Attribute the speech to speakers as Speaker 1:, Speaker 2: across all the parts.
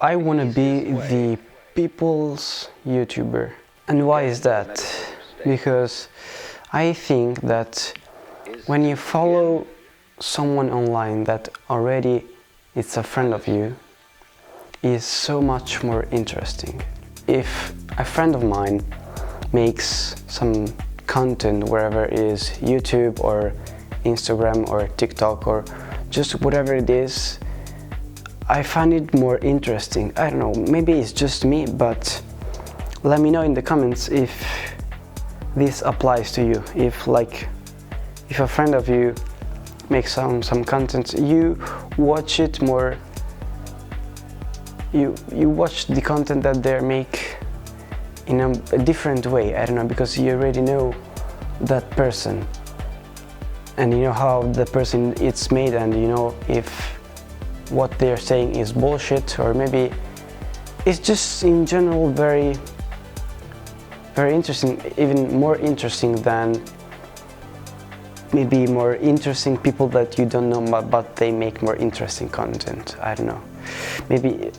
Speaker 1: I want to be the people's YouTuber. And why is that? Because I think that when you follow someone online that already is a friend of you, is so much more interesting. If a friend of mine makes some content, wherever it is, YouTube or Instagram or TikTok or just whatever it is, I find it more interesting. I don't know, maybe it's just me, but let me know in the comments if this applies to you. If a friend of you makes some content, you watch it more, you watch the content that they make in a different way. I don't know, because you already know that person and you know how the person it's made, and you know if what they're saying is bullshit, or maybe it's just in general very interesting, even more interesting than maybe more interesting people that you don't know, but they make more interesting content. I don't know, maybe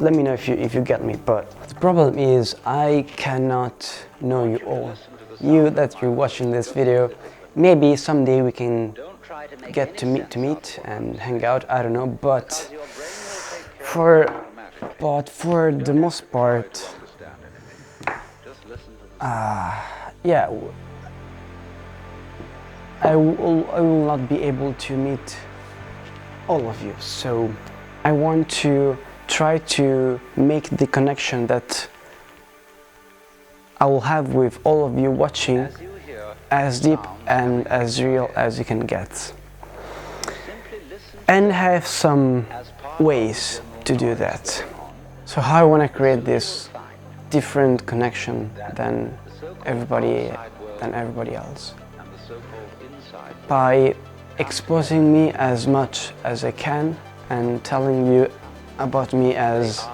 Speaker 1: let me know if you get me. But the problem is I cannot know you all. You that you're watching this video, maybe someday we can get to meet and hang out, I don't know, but for the most part, yeah, I will not be able to meet all of you. So I want to try to make the connection that I will have with all of you watching as deep and as real as you can get, and have some ways to do that. So how I want to create this different connection than everybody else, by exposing me as much as I can and telling you about me as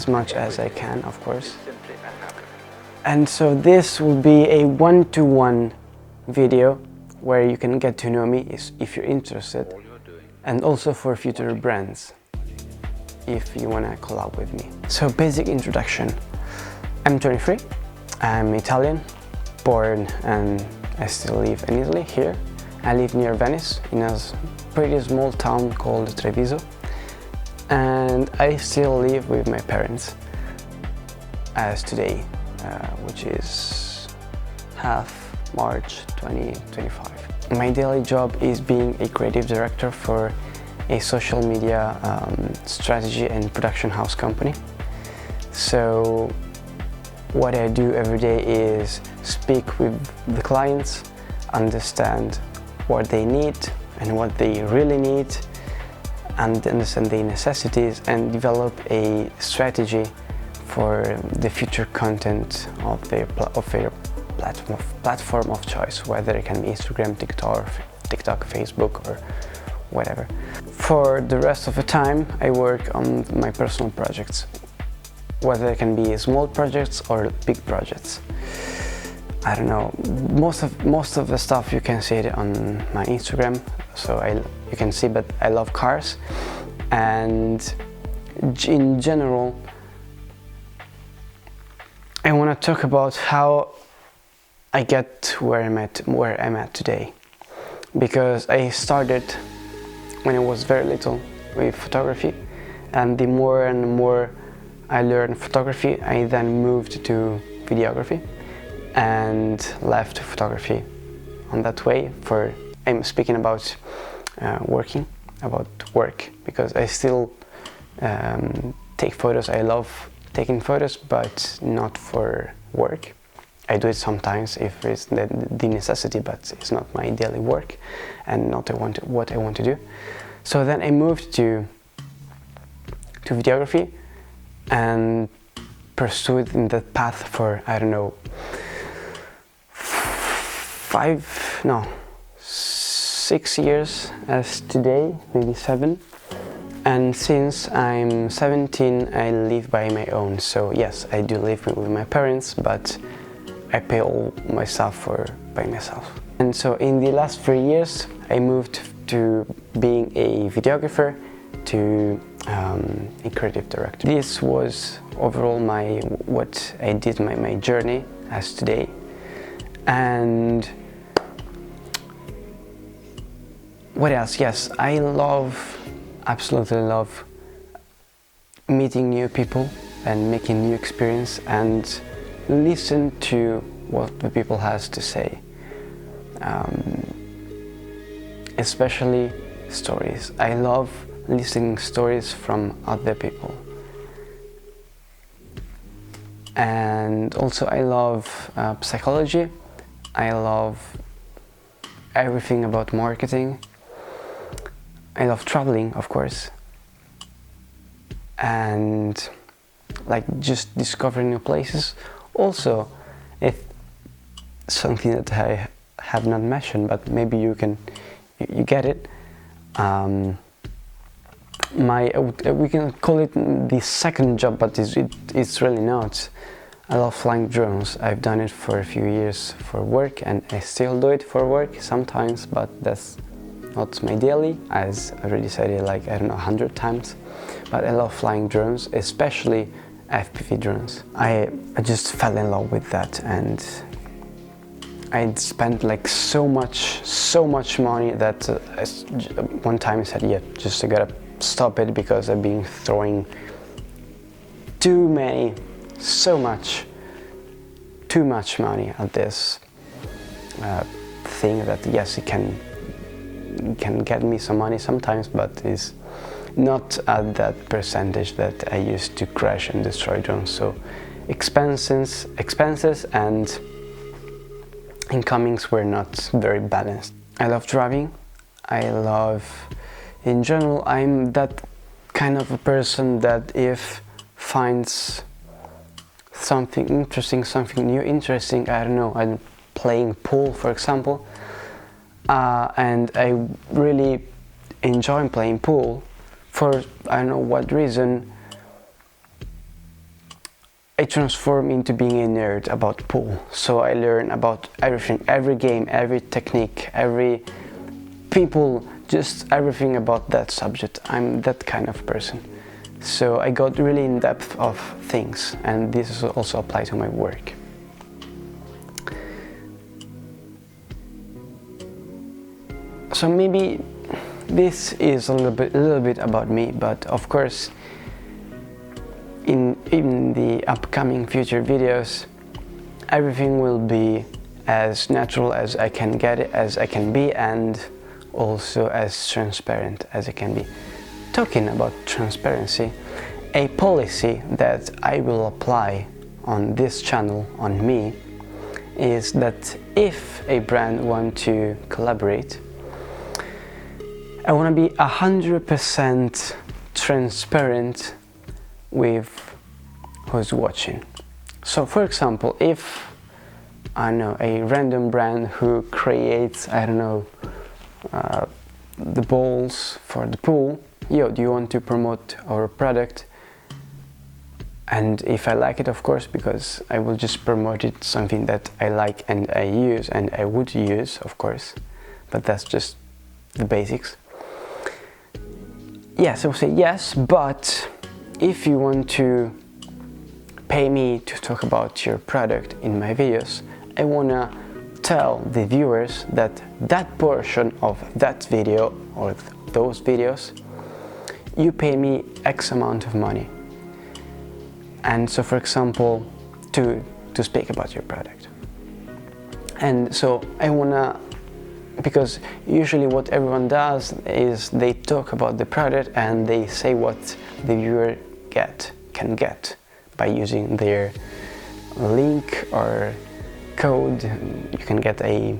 Speaker 1: much as I can, of course. And so this will be a one-to-one video where you can get to know me if you're interested, and also for future brands if you want to collab with me. So basic introduction. I'm 23, I'm Italian, born, and I still live in Italy, here. I live near Venice in a pretty small town called Treviso, and I still live with my parents as today, which is half March 2025. My daily job is being a creative director for a social media strategy and production house company. So what I do every day is speak with the clients, understand what they need and what they really need, and understand their necessities, and develop a strategy for the future content of their platform of choice, whether it can be Instagram, TikTok, Facebook, or whatever. For the rest of the time, I work on my personal projects, whether it can be small projects or big projects. I don't know, most of the stuff you can see it on my Instagram, so you can see, but I love cars, and in general I want to talk about how I get where I'm at today, because I started when I was very little with photography, and the more and more I learned photography, I then moved to videography and left photography on that way. I'm speaking about work, because I still take photos. I love taking photos, but not for work. I do it sometimes if it's the necessity, but it's not my daily work and not what I want to do. So then I moved to videography and pursued in that path for, I don't know, 6 years as today, maybe 7. And since I'm 17, I live by my own. So yes, I do live with my parents, but I pay all my stuff by myself. And so in the last 3 years, I moved to being a videographer, to a creative director. This was overall what I did, my journey as today. And what else? Yes, I absolutely love meeting new people and making new experience and listen to what the people has to say. Especially stories. I love listening stories from other people. And also I love psychology. I love everything about marketing. I love traveling, of course. And like just discovering new places. Also, it's something that I have not mentioned, but maybe you get it. We can call it the second job, but it's really not. I love flying drones. I've done it for a few years for work, and I still do it for work sometimes, but that's not my daily, as I already said it like, I don't know, 100 times. But I love flying drones, especially FPV drones. I just fell in love with that, and I spent like so much money that one time I said, yeah, just I gotta stop it because I've been throwing too much money at this thing that, yes, it can get me some money sometimes, but is not at that percentage that I used to crash and destroy drones. So expenses and incomings were not very balanced. I love driving. In general, I'm that kind of a person that if finds something interesting, something new interesting, I don't know, I'm playing pool, for example, and I really enjoy playing pool. For I don't know what reason, I transform into being a nerd about pool. So I learn about everything, every game, every technique, every people, just everything about that subject. I'm that kind of person. So I got really in depth of things, and this also applies to my work. So maybe this is a little bit about me, but of course in the upcoming future videos everything will be as natural as I can get it, as I can be, and also as transparent as I can be. Talking about transparency, a policy that I will apply on this channel, on me, is that if a brand wants to collaborate, I want to be 100% transparent with who's watching. So for example, if I know a random brand who creates, I don't know, the balls for the pool, yo, do you want to promote our product? And if I like it, of course, because I will just promote it, something that I like and I use and I would use, of course, but that's just the basics. Yes, I will say yes, but if you want to pay me to talk about your product in my videos, I wanna tell the viewers that that portion of that video or those videos, you pay me X amount of money. And so, for example, to speak about your product. And so I wanna, because usually what everyone does is they talk about the product and they say what the viewer can get by using their link or code. You can get a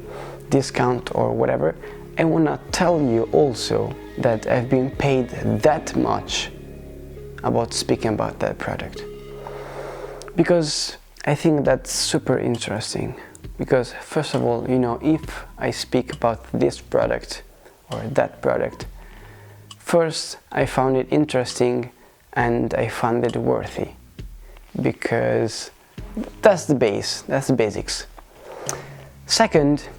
Speaker 1: discount or whatever. I wanna tell you also that I've been paid that much about speaking about that product, because I think that's super interesting. Because first of all, you know, if I speak about this product or that product, first I found it interesting and I found it worthy, because that's the base, that's the basics. Second,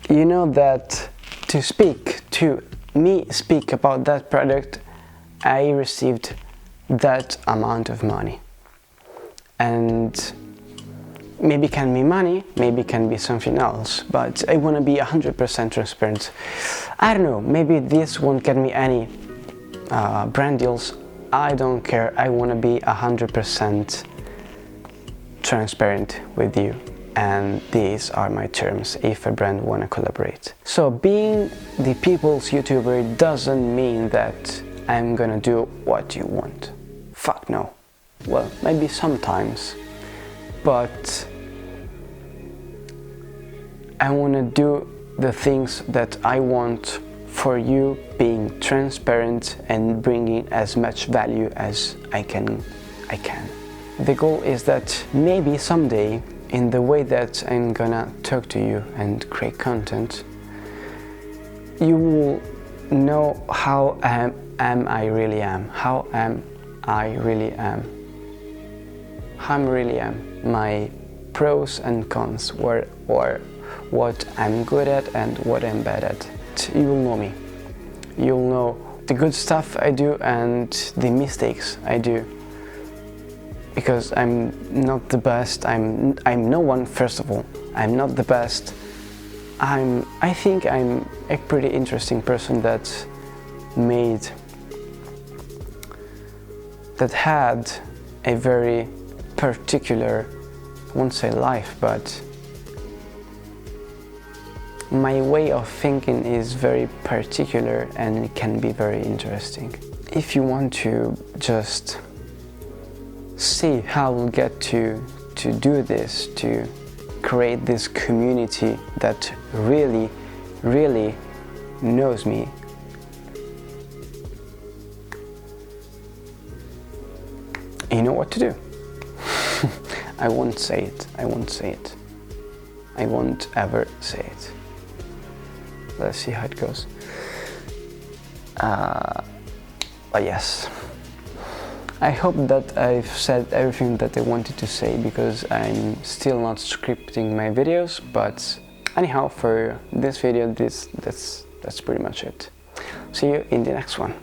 Speaker 1: you know that to speak about that product, I received that amount of money. And maybe it can be money, maybe it can be something else, but I want to be 100% transparent. I don't know, maybe this won't get me any brand deals. I don't care, I want to be 100% transparent with you, and these are my terms if a brand want to collaborate. So being the people's YouTuber doesn't mean that I'm gonna do what you want. Fuck no. Well, maybe sometimes, but I want to do the things that I want for you, being transparent and bringing as much value as I can. The goal is that maybe someday, in the way that I'm gonna talk to you and create content, you will know how I really am, how I really am, my pros and cons, or what I'm good at and what I'm bad at. You will know me. You'll know the good stuff I do and the mistakes I do. Because I'm not the best, I'm no one, first of all. I'm not the best. I think I'm a pretty interesting person that had a very particular, I won't say life, but my way of thinking is very particular and it can be very interesting. If you want to just see how we'll get to do this, to create this community that really knows me, you know what to do. I won't say it. I won't ever say it. Let's see how it goes. But yes, I hope that I've said everything that I wanted to say, because I'm still not scripting my videos. But anyhow, for this video, that's pretty much it. See you in the next one.